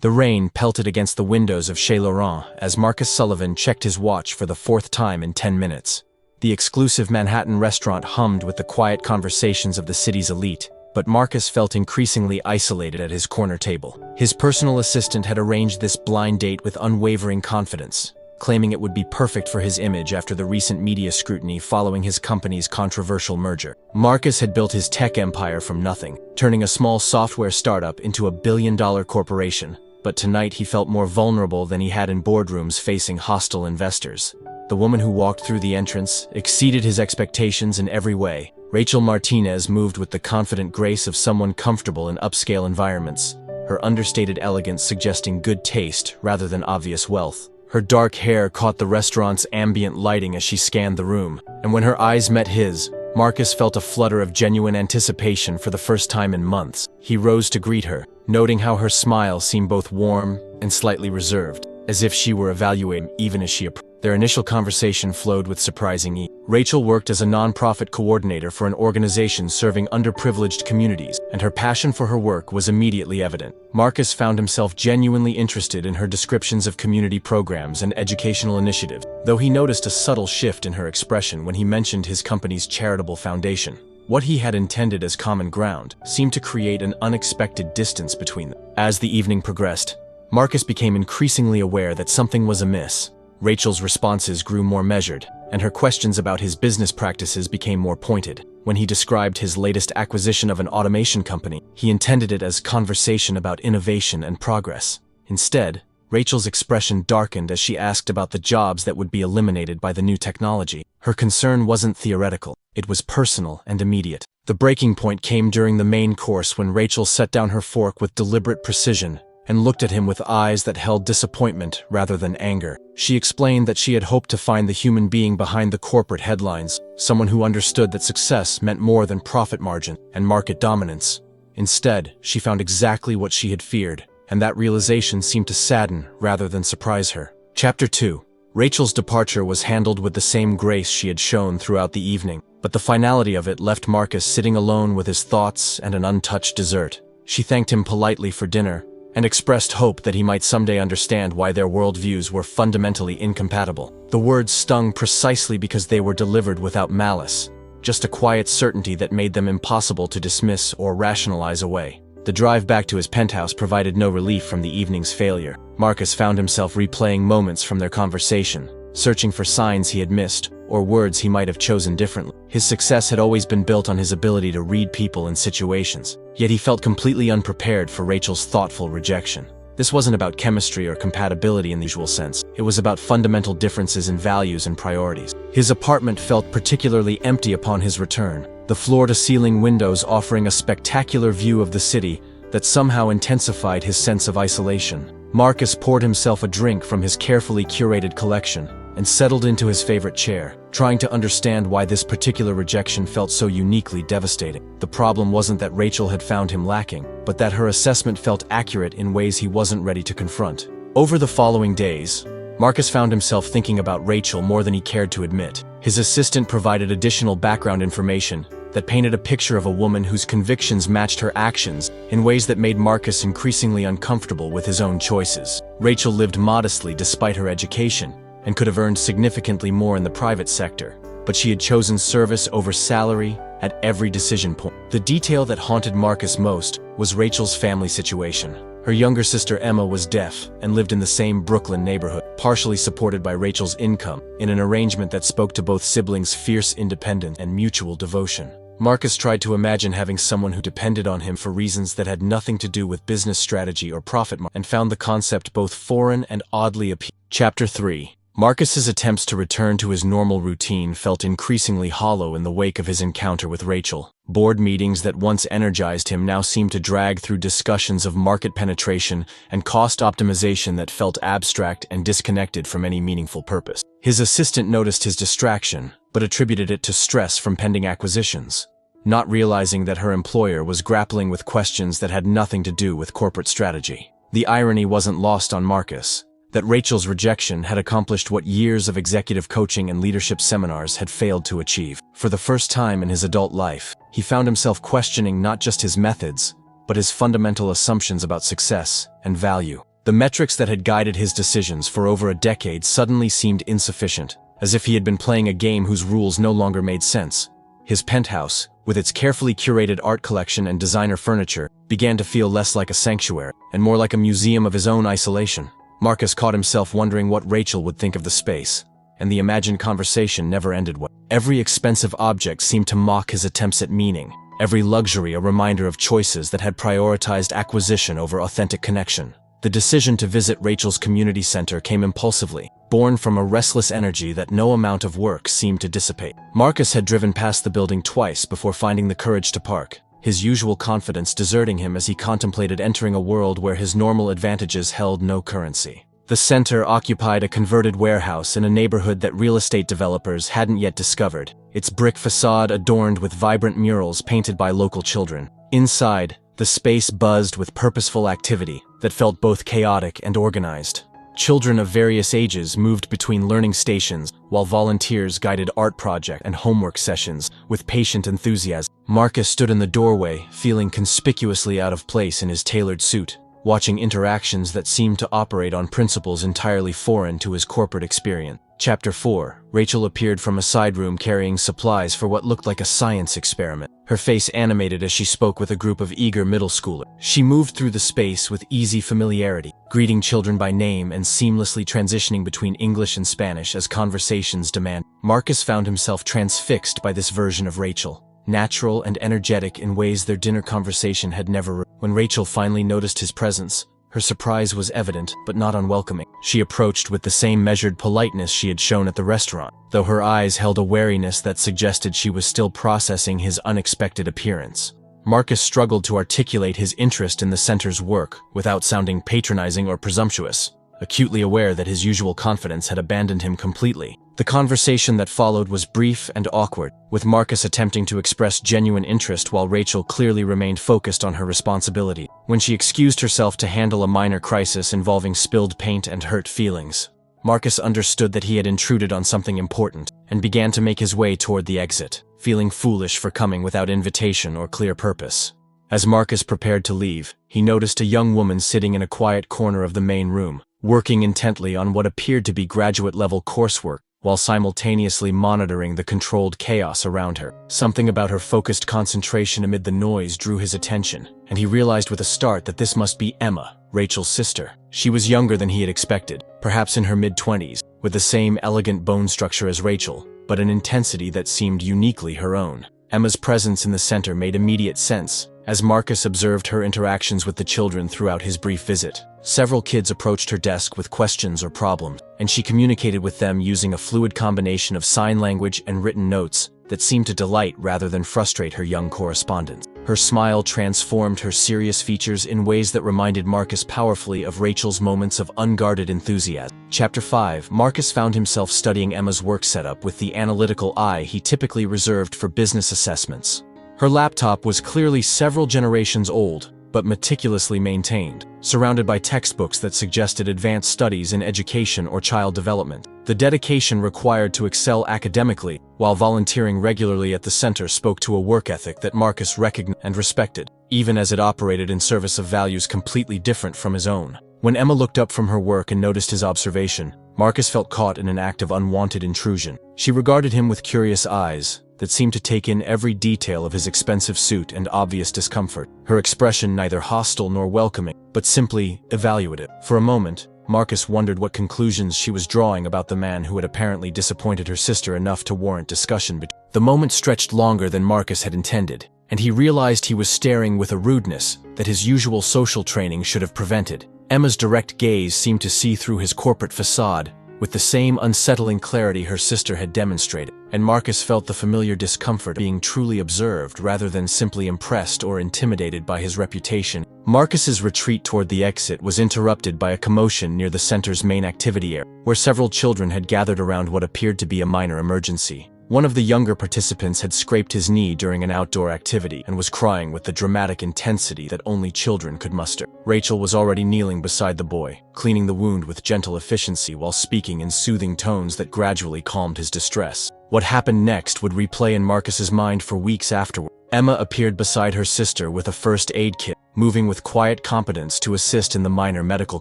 The rain pelted against the windows of Chez Laurent as Marcus Sullivan checked his watch for the fourth time in 10 minutes. The exclusive Manhattan restaurant hummed with the quiet conversations of the city's elite, but Marcus felt increasingly isolated at his corner table. His personal assistant had arranged this blind date with unwavering confidence, claiming it would be perfect for his image after the recent media scrutiny following his company's controversial merger. Marcus had built his tech empire from nothing, turning a small software startup into a billion-dollar corporation. But tonight he felt more vulnerable than he had in boardrooms facing hostile investors. The woman who walked through the entrance exceeded his expectations in every way. Rachel Martinez moved with the confident grace of someone comfortable in upscale environments, her understated elegance suggesting good taste rather than obvious wealth. Her dark hair caught the restaurant's ambient lighting as she scanned the room, and when her eyes met his, Marcus felt a flutter of genuine anticipation for the first time in months. He rose to greet her, noting how her smile seemed both warm and slightly reserved, as if she were evaluating even as she approached. Their initial conversation flowed with surprising ease. Rachel worked as a nonprofit coordinator for an organization serving underprivileged communities, and her passion for her work was immediately evident. Marcus found himself genuinely interested in her descriptions of community programs and educational initiatives, though he noticed a subtle shift in her expression when he mentioned his company's charitable foundation. What he had intended as common ground seemed to create an unexpected distance between them. As the evening progressed, Marcus became increasingly aware that something was amiss. Rachel's responses grew more measured, and her questions about his business practices became more pointed. When he described his latest acquisition of an automation company, he intended it as conversation about innovation and progress. Instead, Rachel's expression darkened as she asked about the jobs that would be eliminated by the new technology. Her concern wasn't theoretical, it was personal and immediate. The breaking point came during the main course when Rachel set down her fork with deliberate precision and looked at him with eyes that held disappointment rather than anger. She explained that she had hoped to find the human being behind the corporate headlines, someone who understood that success meant more than profit margin and market dominance. Instead, she found exactly what she had feared, and that realization seemed to sadden rather than surprise her. Chapter 2. Rachel's departure was handled with the same grace she had shown throughout the evening, but the finality of it left Marcus sitting alone with his thoughts and an untouched dessert. She thanked him politely for dinner, and expressed hope that he might someday understand why their worldviews were fundamentally incompatible. The words stung precisely because they were delivered without malice, just a quiet certainty that made them impossible to dismiss or rationalize away. The drive back to his penthouse provided no relief from the evening's failure. Marcus found himself replaying moments from their conversation, searching for signs he had missed or words he might have chosen differently. His success had always been built on his ability to read people and situations, yet he felt completely unprepared for Rachel's thoughtful rejection. This wasn't about chemistry or compatibility in the usual sense. It was about fundamental differences in values and priorities. His apartment felt particularly empty upon his return, the floor-to-ceiling windows offering a spectacular view of the city that somehow intensified his sense of isolation. Marcus poured himself a drink from his carefully curated collection and settled into his favorite chair, trying to understand why this particular rejection felt so uniquely devastating. The problem wasn't that Rachel had found him lacking, but that her assessment felt accurate in ways he wasn't ready to confront. Over the following days, Marcus found himself thinking about Rachel more than he cared to admit. His assistant provided additional background information that painted a picture of a woman whose convictions matched her actions in ways that made Marcus increasingly uncomfortable with his own choices. Rachel lived modestly despite her education, and could have earned significantly more in the private sector, but she had chosen service over salary at every decision point. The detail that haunted Marcus most was Rachel's family situation. Her younger sister Emma was deaf and lived in the same Brooklyn neighborhood, partially supported by Rachel's income, in an arrangement that spoke to both siblings' fierce independence and mutual devotion. Marcus tried to imagine having someone who depended on him for reasons that had nothing to do with business strategy or profit, and found the concept both foreign and oddly appealing. Chapter 3. Marcus's attempts to return to his normal routine felt increasingly hollow in the wake of his encounter with Rachel. Board meetings that once energized him now seemed to drag through discussions of market penetration and cost optimization that felt abstract and disconnected from any meaningful purpose. His assistant noticed his distraction, but attributed it to stress from pending acquisitions, not realizing that her employer was grappling with questions that had nothing to do with corporate strategy. The irony wasn't lost on Marcus, that Rachel's rejection had accomplished what years of executive coaching and leadership seminars had failed to achieve. For the first time in his adult life, he found himself questioning not just his methods, but his fundamental assumptions about success and value. The metrics that had guided his decisions for over a decade suddenly seemed insufficient, as if he had been playing a game whose rules no longer made sense. His penthouse, with its carefully curated art collection and designer furniture, began to feel less like a sanctuary and more like a museum of his own isolation. Marcus caught himself wondering what Rachel would think of the space, and the imagined conversation never ended well. Every expensive object seemed to mock his attempts at meaning, every luxury a reminder of choices that had prioritized acquisition over authentic connection. The decision to visit Rachel's community center came impulsively, born from a restless energy that no amount of work seemed to dissipate. Marcus had driven past the building twice before finding the courage to park, his usual confidence deserting him as he contemplated entering a world where his normal advantages held no currency. The center occupied a converted warehouse in a neighborhood that real estate developers hadn't yet discovered, its brick facade adorned with vibrant murals painted by local children. Inside, the space buzzed with purposeful activity that felt both chaotic and organized. Children of various ages moved between learning stations, while volunteers guided art projects and homework sessions with patient enthusiasm. Marcus stood in the doorway, feeling conspicuously out of place in his tailored suit, watching interactions that seemed to operate on principles entirely foreign to his corporate experience. Chapter 4. Rachel appeared from a side room carrying supplies for what looked like a science experiment, her face animated as she spoke with a group of eager middle schoolers. She moved through the space with easy familiarity, greeting children by name and seamlessly transitioning between English and Spanish as conversations demanded. Marcus found himself transfixed by this version of Rachel, natural and energetic in ways their dinner conversation had never. When Rachel finally noticed his presence, her surprise was evident, but not unwelcoming. She approached with the same measured politeness she had shown at the restaurant, though her eyes held a wariness that suggested she was still processing his unexpected appearance. Marcus struggled to articulate his interest in the center's work without sounding patronizing or presumptuous, acutely aware that his usual confidence had abandoned him completely. The conversation that followed was brief and awkward, with Marcus attempting to express genuine interest while Rachel clearly remained focused on her responsibility. When she excused herself to handle a minor crisis involving spilled paint and hurt feelings, Marcus understood that he had intruded on something important and began to make his way toward the exit, feeling foolish for coming without invitation or clear purpose. As Marcus prepared to leave, he noticed a young woman sitting in a quiet corner of the main room, working intently on what appeared to be graduate-level coursework, while simultaneously monitoring the controlled chaos around her. Something about her focused concentration amid the noise drew his attention, and he realized with a start that this must be Emma, Rachel's sister. She was younger than he had expected, perhaps in her mid-20s, with the same elegant bone structure as Rachel, but an intensity that seemed uniquely her own. Emma's presence in the center made immediate sense, as Marcus observed her interactions with the children throughout his brief visit. Several kids approached her desk with questions or problems, and she communicated with them using a fluid combination of sign language and written notes that seemed to delight rather than frustrate her young correspondents. Her smile transformed her serious features in ways that reminded Marcus powerfully of Rachel's moments of unguarded enthusiasm. Chapter 5. Marcus found himself studying Emma's work setup with the analytical eye he typically reserved for business assessments. Her laptop was clearly several generations old, but meticulously maintained, surrounded by textbooks that suggested advanced studies in education or child development. The dedication required to excel academically, while volunteering regularly at the center, spoke to a work ethic that Marcus recognized and respected, even as it operated in service of values completely different from his own. When Emma looked up from her work and noticed his observation, Marcus felt caught in an act of unwanted intrusion. She regarded him with curious eyes that seemed to take in every detail of his expensive suit and obvious discomfort, her expression neither hostile nor welcoming, but simply evaluative. For a moment, Marcus wondered what conclusions she was drawing about the man who had apparently disappointed her sister enough to warrant discussion. The moment stretched longer than Marcus had intended, and he realized he was staring with a rudeness that his usual social training should have prevented. Emma's direct gaze seemed to see through his corporate facade with the same unsettling clarity her sister had demonstrated, and Marcus felt the familiar discomfort of being truly observed rather than simply impressed or intimidated by his reputation. Marcus's retreat toward the exit was interrupted by a commotion near the center's main activity area, where several children had gathered around what appeared to be a minor emergency. One of the younger participants had scraped his knee during an outdoor activity and was crying with the dramatic intensity that only children could muster. Rachel was already kneeling beside the boy, cleaning the wound with gentle efficiency while speaking in soothing tones that gradually calmed his distress. What happened next would replay in Marcus's mind for weeks afterward. Emma appeared beside her sister with a first aid kit, moving with quiet competence to assist in the minor medical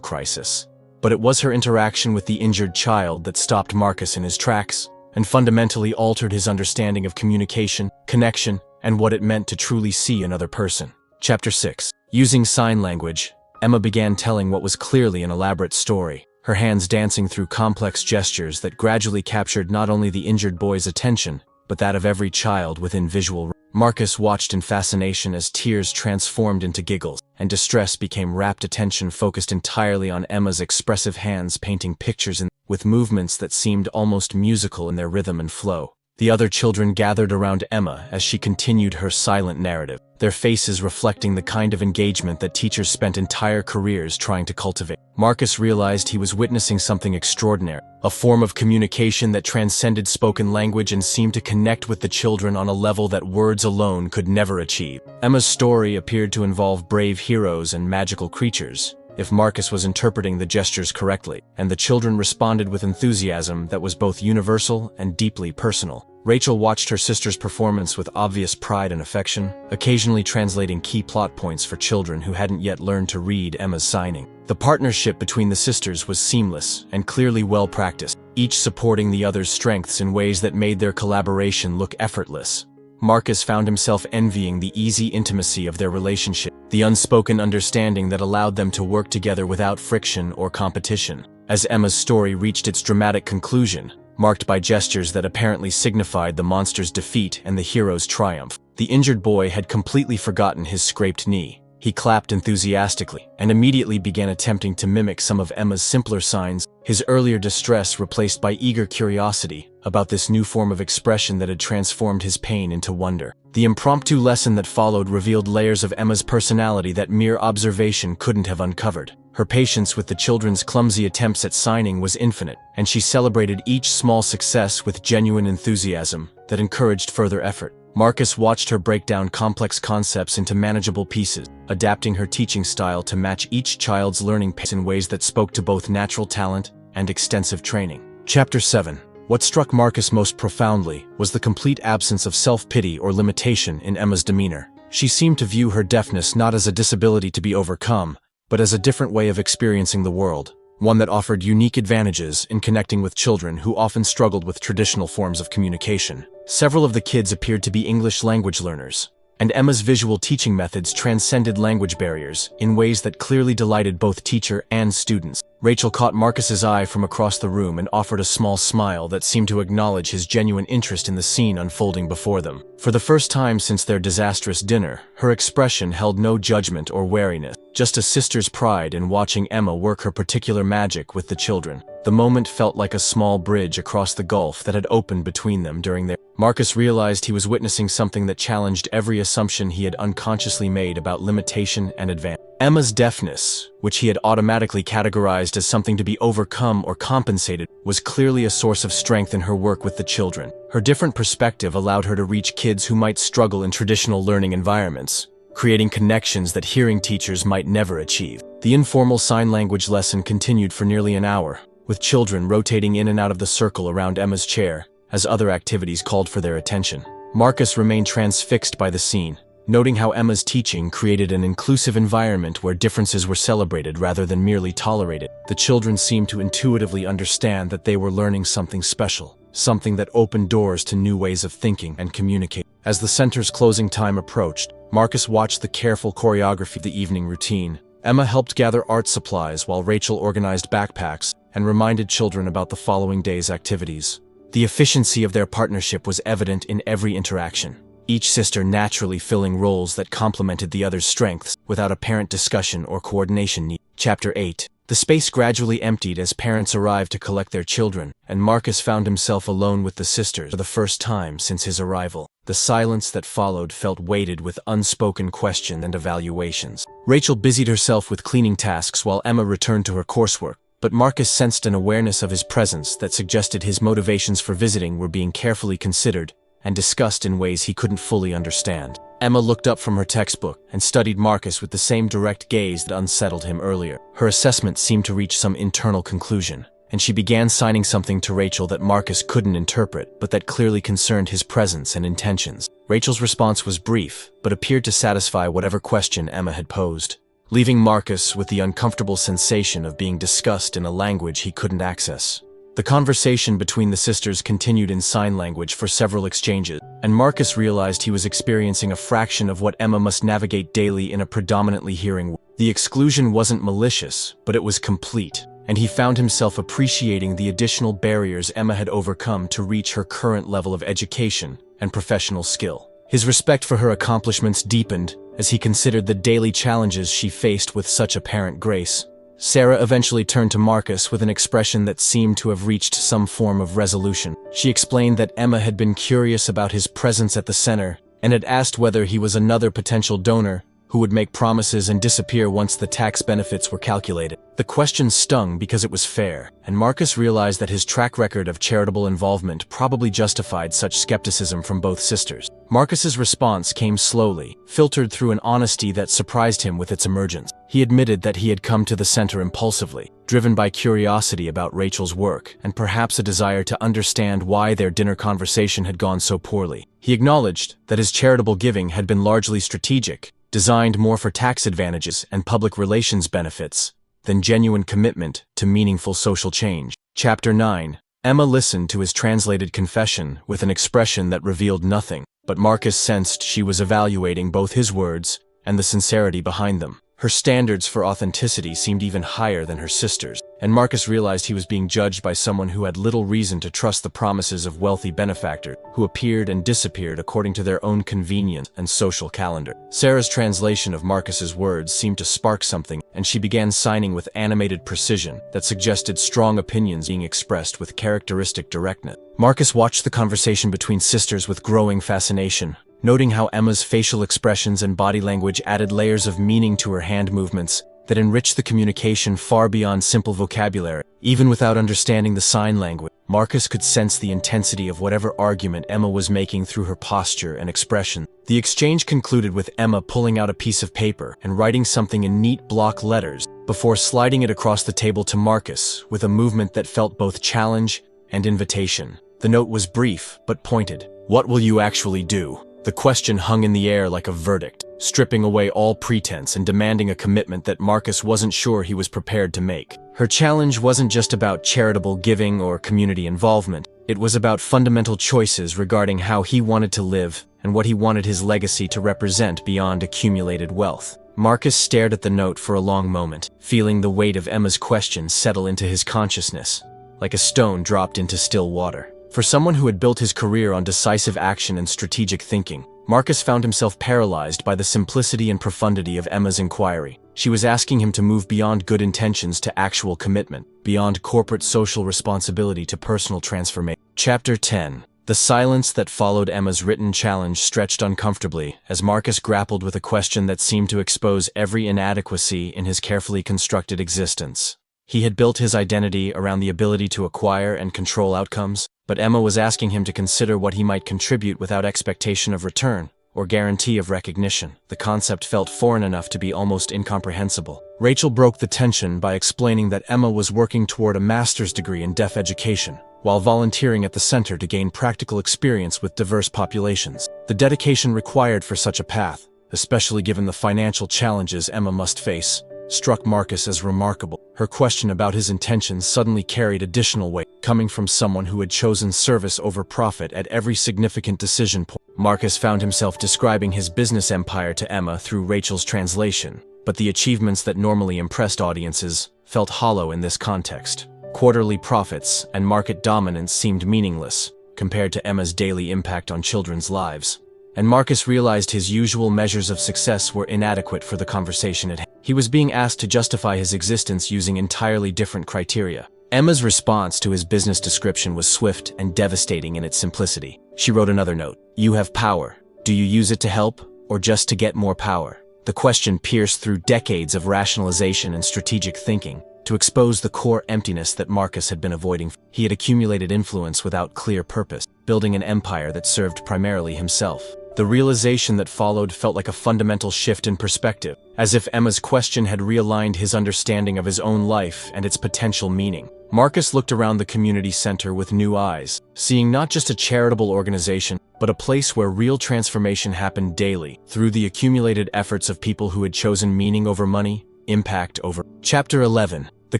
crisis. But it was her interaction with the injured child that stopped Marcus in his tracks and fundamentally altered his understanding of communication, connection, and what it meant to truly see another person. Chapter 6. Using sign language, Emma began telling what was clearly an elaborate story, her hands dancing through complex gestures that gradually captured not only the injured boy's attention, but that of every child within visual range. Marcus watched in fascination as tears transformed into giggles, and distress became rapt attention focused entirely on Emma's expressive hands painting pictures with movements that seemed almost musical in their rhythm and flow. The other children gathered around Emma as she continued her silent narrative, their faces reflecting the kind of engagement that teachers spent entire careers trying to cultivate. Marcus realized he was witnessing something extraordinary, a form of communication that transcended spoken language and seemed to connect with the children on a level that words alone could never achieve. Emma's story appeared to involve brave heroes and magical creatures, if Marcus was interpreting the gestures correctly, and the children responded with enthusiasm that was both universal and deeply personal. Rachel watched her sister's performance with obvious pride and affection, occasionally translating key plot points for children who hadn't yet learned to read Emma's signing. The partnership between the sisters was seamless and clearly well practiced, each supporting the other's strengths in ways that made their collaboration look effortless. Marcus found himself envying the easy intimacy of their relationship, the unspoken understanding that allowed them to work together without friction or competition. As Emma's story reached its dramatic conclusion, marked by gestures that apparently signified the monster's defeat and the hero's triumph, the injured boy had completely forgotten his scraped knee. He clapped enthusiastically and immediately began attempting to mimic some of Emma's simpler signs, his earlier distress replaced by eager curiosity about this new form of expression that had transformed his pain into wonder. The impromptu lesson that followed revealed layers of Emma's personality that mere observation couldn't have uncovered. Her patience with the children's clumsy attempts at signing was infinite, and she celebrated each small success with genuine enthusiasm that encouraged further effort. Marcus watched her break down complex concepts into manageable pieces, adapting her teaching style to match each child's learning pace in ways that spoke to both natural talent and extensive training. Chapter 7. What struck Marcus most profoundly was the complete absence of self-pity or limitation in Emma's demeanor. She seemed to view her deafness not as a disability to be overcome, but as a different way of experiencing the world, one that offered unique advantages in connecting with children who often struggled with traditional forms of communication. Several of the kids appeared to be English language learners, and Emma's visual teaching methods transcended language barriers in ways that clearly delighted both teacher and students. Rachel caught Marcus's eye from across the room and offered a small smile that seemed to acknowledge his genuine interest in the scene unfolding before them. For the first time since their disastrous dinner, her expression held no judgment or wariness, just a sister's pride in watching Emma work her particular magic with the children. The moment felt like a small bridge across the gulf that had opened between them during their... Marcus realized he was witnessing something that challenged every assumption he had unconsciously made about limitation and advance. Emma's deafness, which he had automatically categorized as something to be overcome or compensated, was clearly a source of strength in her work with the children. Her different perspective allowed her to reach kids who might struggle in traditional learning environments, creating connections that hearing teachers might never achieve. The informal sign language lesson continued for nearly an hour, with children rotating in and out of the circle around Emma's chair as other activities called for their attention. Marcus remained transfixed by the scene, noting how Emma's teaching created an inclusive environment where differences were celebrated rather than merely tolerated. The children seemed to intuitively understand that they were learning something special, something that opened doors to new ways of thinking and communicating. As the center's closing time approached, Marcus watched the careful choreography of the evening routine. Emma helped gather art supplies while Rachel organized backpacks and reminded children about the following day's activities. The efficiency of their partnership was evident in every interaction, each sister naturally filling roles that complemented the other's strengths without apparent discussion or coordination need. Chapter 8. The space gradually emptied as parents arrived to collect their children, and Marcus found himself alone with the sisters for the first time since his arrival. The silence that followed felt weighted with unspoken questions and evaluations. Rachel busied herself with cleaning tasks while Emma returned to her coursework, but Marcus sensed an awareness of his presence that suggested his motivations for visiting were being carefully considered and discussed in ways he couldn't fully understand. Emma looked up from her textbook and studied Marcus with the same direct gaze that unsettled him earlier. Her assessment seemed to reach some internal conclusion, and she began signing something to Rachel that Marcus couldn't interpret, but that clearly concerned his presence and intentions. Rachel's response was brief, but appeared to satisfy whatever question Emma had posed, leaving Marcus with the uncomfortable sensation of being discussed in a language he couldn't access. The conversation between the sisters continued in sign language for several exchanges, and Marcus realized he was experiencing a fraction of what Emma must navigate daily in a predominantly hearing world. The exclusion wasn't malicious, but it was complete, and he found himself appreciating the additional barriers Emma had overcome to reach her current level of education and professional skill. His respect for her accomplishments deepened as he considered the daily challenges she faced with such apparent grace. Sarah eventually turned to Marcus with an expression that seemed to have reached some form of resolution. She explained that Emma had been curious about his presence at the center and had asked whether he was another potential donor who would make promises and disappear once the tax benefits were calculated. The question stung because it was fair, and Marcus realized that his track record of charitable involvement probably justified such skepticism from both sisters. Marcus's response came slowly, filtered through an honesty that surprised him with its emergence. He admitted that he had come to the center impulsively, driven by curiosity about Rachel's work and perhaps a desire to understand why their dinner conversation had gone so poorly. He acknowledged that his charitable giving had been largely strategic, designed more for tax advantages and public relations benefits than genuine commitment to meaningful social change. Chapter 9. Emma listened to his translated confession with an expression that revealed nothing, but Marcus sensed she was evaluating both his words and the sincerity behind them. Her standards for authenticity seemed even higher than her sister's, and Marcus realized he was being judged by someone who had little reason to trust the promises of wealthy benefactors who appeared and disappeared according to their own convenience and social calendar. Sarah's translation of Marcus's words seemed to spark something, and she began signing with animated precision that suggested strong opinions being expressed with characteristic directness. Marcus watched the conversation between sisters with growing fascination, noting how Emma's facial expressions and body language added layers of meaning to her hand movements that enriched the communication far beyond simple vocabulary. Even without understanding the sign language, Marcus could sense the intensity of whatever argument Emma was making through her posture and expression. The exchange concluded with Emma pulling out a piece of paper and writing something in neat block letters before sliding it across the table to Marcus with a movement that felt both challenge and invitation. The note was brief but pointed. "What will you actually do?" The question hung in the air like a verdict, stripping away all pretense and demanding a commitment that Marcus wasn't sure he was prepared to make. Her challenge wasn't just about charitable giving or community involvement. It was about fundamental choices regarding how he wanted to live and what he wanted his legacy to represent beyond accumulated wealth. Marcus stared at the note for a long moment, feeling the weight of Emma's question settle into his consciousness, like a stone dropped into still water. For someone who had built his career on decisive action and strategic thinking, Marcus found himself paralyzed by the simplicity and profundity of Emma's inquiry. She was asking him to move beyond good intentions to actual commitment, beyond corporate social responsibility to personal transformation. Chapter 10. The silence that followed Emma's written challenge stretched uncomfortably as Marcus grappled with a question that seemed to expose every inadequacy in his carefully constructed existence. He had built his identity around the ability to acquire and control outcomes, but Emma was asking him to consider what he might contribute without expectation of return or guarantee of recognition. The concept felt foreign enough to be almost incomprehensible. Rachel broke the tension by explaining that Emma was working toward a master's degree in deaf education, while volunteering at the center to gain practical experience with diverse populations. The dedication required for such a path, especially given the financial challenges Emma must face, struck Marcus as remarkable. Her question about his intentions suddenly carried additional weight, coming from someone who had chosen service over profit at every significant decision point. Marcus found himself describing his business empire to Emma through Rachel's translation, but the achievements that normally impressed audiences felt hollow in this context. Quarterly profits and market dominance seemed meaningless compared to Emma's daily impact on children's lives, and Marcus realized his usual measures of success were inadequate for the conversation at hand. He was being asked to justify his existence using entirely different criteria. Emma's response to his business description was swift and devastating in its simplicity. She wrote another note. "You have power. Do you use it to help, or just to get more power?" The question pierced through decades of rationalization and strategic thinking to expose the core emptiness that Marcus had been avoiding. He had accumulated influence without clear purpose, building an empire that served primarily himself. The realization that followed felt like a fundamental shift in perspective, as if Emma's question had realigned his understanding of his own life and its potential meaning. Marcus looked around the community center with new eyes, seeing not just a charitable organization, but a place where real transformation happened daily, through the accumulated efforts of people who had chosen meaning over money, impact over. Chapter 11. The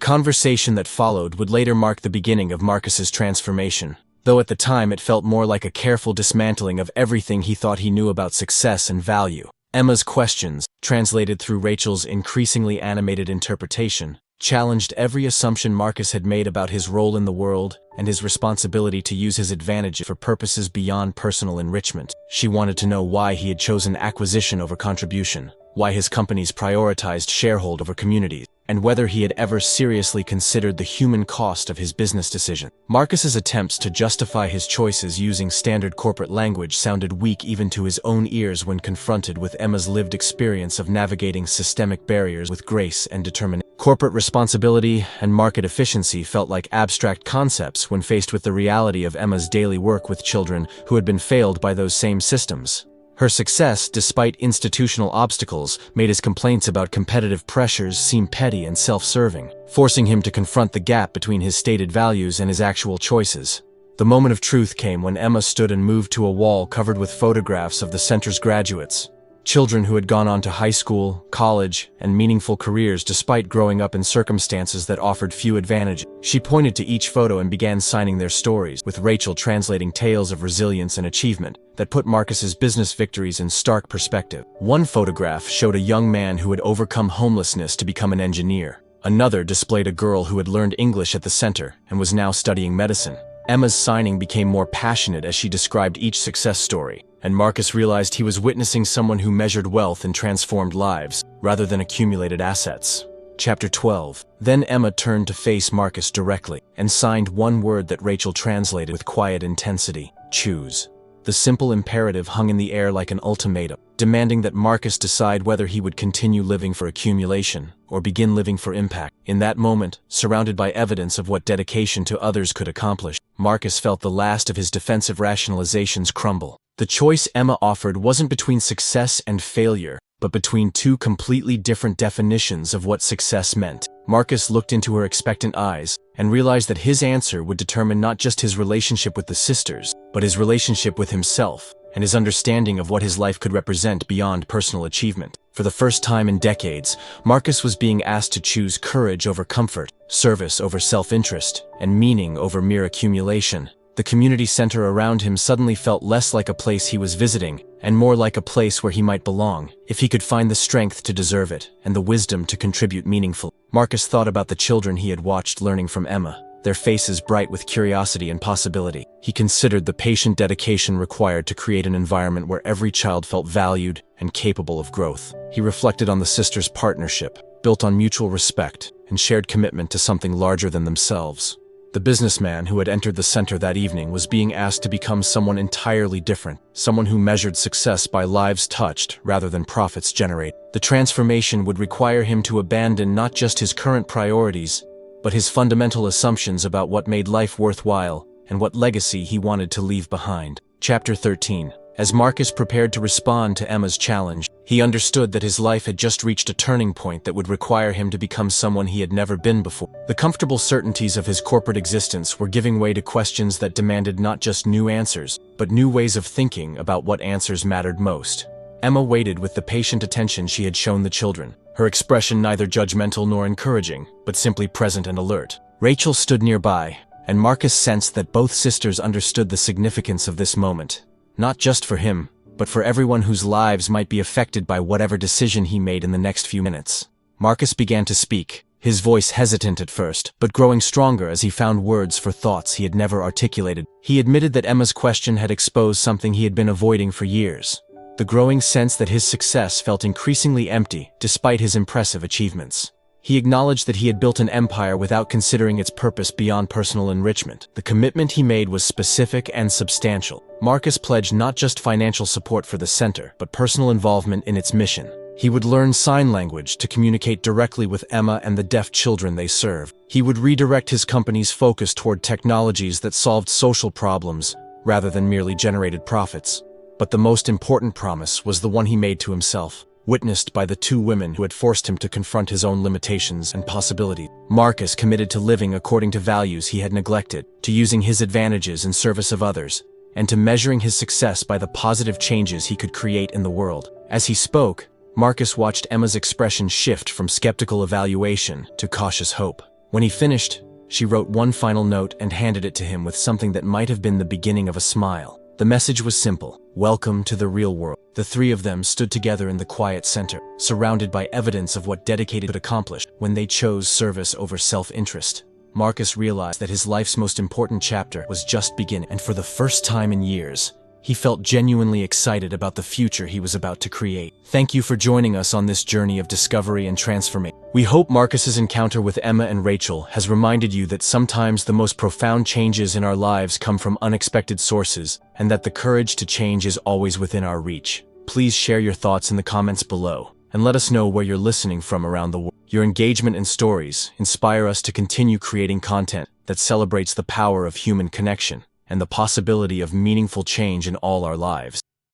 conversation that followed would later mark the beginning of Marcus's transformation, though at the time it felt more like a careful dismantling of everything he thought he knew about success and value. Emma's questions, translated through Rachel's increasingly animated interpretation, challenged every assumption Marcus had made about his role in the world and his responsibility to use his advantage for purposes beyond personal enrichment. She wanted to know why he had chosen acquisition over contribution, why his companies prioritized shareholder over communities, and whether he had ever seriously considered the human cost of his business decision. Marcus's attempts to justify his choices using standard corporate language sounded weak even to his own ears when confronted with Emma's lived experience of navigating systemic barriers with grace and determination. Corporate responsibility and market efficiency felt like abstract concepts when faced with the reality of Emma's daily work with children who had been failed by those same systems. Her success, despite institutional obstacles, made his complaints about competitive pressures seem petty and self-serving, forcing him to confront the gap between his stated values and his actual choices. The moment of truth came when Emma stood and moved to a wall covered with photographs of the center's graduates, children who had gone on to high school, college, and meaningful careers despite growing up in circumstances that offered few advantages. She pointed to each photo and began signing their stories, with Rachel translating tales of resilience and achievement that put Marcus's business victories in stark perspective. One photograph showed a young man who had overcome homelessness to become an engineer. Another displayed a girl who had learned English at the center and was now studying medicine. Emma's signing became more passionate as she described each success story, and Marcus realized he was witnessing someone who measured wealth and transformed lives, rather than accumulated assets. Chapter 12. Then Emma turned to face Marcus directly, and signed one word that Rachel translated with quiet intensity: choose. The simple imperative hung in the air like an ultimatum, demanding that Marcus decide whether he would continue living for accumulation or begin living for impact. In that moment, surrounded by evidence of what dedication to others could accomplish, Marcus felt the last of his defensive rationalizations crumble. The choice Emma offered wasn't between success and failure, but between two completely different definitions of what success meant. Marcus looked into her expectant eyes and realized that his answer would determine not just his relationship with the sisters, but his relationship with himself and his understanding of what his life could represent beyond personal achievement. For the first time in decades, Marcus was being asked to choose courage over comfort, service over self-interest, and meaning over mere accumulation. The community center around him suddenly felt less like a place he was visiting, and more like a place where he might belong, if he could find the strength to deserve it, and the wisdom to contribute meaningfully. Marcus thought about the children he had watched learning from Emma, their faces bright with curiosity and possibility. He considered the patient dedication required to create an environment where every child felt valued and capable of growth. He reflected on the sisters' partnership, built on mutual respect and shared commitment to something larger than themselves. The businessman who had entered the center that evening was being asked to become someone entirely different, someone who measured success by lives touched rather than profits generated. The transformation would require him to abandon not just his current priorities, but his fundamental assumptions about what made life worthwhile and what legacy he wanted to leave behind. Chapter 13. As Marcus prepared to respond to Emma's challenge, he understood that his life had just reached a turning point that would require him to become someone he had never been before. The comfortable certainties of his corporate existence were giving way to questions that demanded not just new answers, but new ways of thinking about what answers mattered most. Emma waited with the patient attention she had shown the children, her expression neither judgmental nor encouraging, but simply present and alert. Rachel stood nearby, and Marcus sensed that both sisters understood the significance of this moment. Not just for him, but for everyone whose lives might be affected by whatever decision he made in the next few minutes. Marcus began to speak, his voice hesitant at first, but growing stronger as he found words for thoughts he had never articulated. He admitted that Emma's question had exposed something he had been avoiding for years: the growing sense that his success felt increasingly empty despite his impressive achievements. He acknowledged that he had built an empire without considering its purpose beyond personal enrichment. The commitment he made was specific and substantial. Marcus pledged not just financial support for the center, but personal involvement in its mission. He would learn sign language to communicate directly with Emma and the deaf children they serve. He would redirect his company's focus toward technologies that solved social problems rather than merely generated profits. But the most important promise was the one he made to himself, witnessed by the two women who had forced him to confront his own limitations and possibilities. Marcus committed to living according to values he had neglected, to using his advantages in service of others, and to measuring his success by the positive changes he could create in the world. As he spoke, Marcus watched Emma's expression shift from skeptical evaluation to cautious hope. When he finished, she wrote one final note and handed it to him with something that might have been the beginning of a smile. The message was simple: welcome to the real world. The three of them stood together in the quiet center, surrounded by evidence of what dedicated could accomplish when they chose service over self-interest. Marcus realized that his life's most important chapter was just beginning, and for the first time in years, he felt genuinely excited about the future he was about to create. Thank you for joining us on this journey of discovery and transformation. We hope Marcus's encounter with Emma and Rachel has reminded you that sometimes the most profound changes in our lives come from unexpected sources, and that the courage to change is always within our reach. Please share your thoughts in the comments below, and let us know where you're listening from around the world. Your engagement and stories inspire us to continue creating content that celebrates the power of human connection and the possibility of meaningful change in all our lives.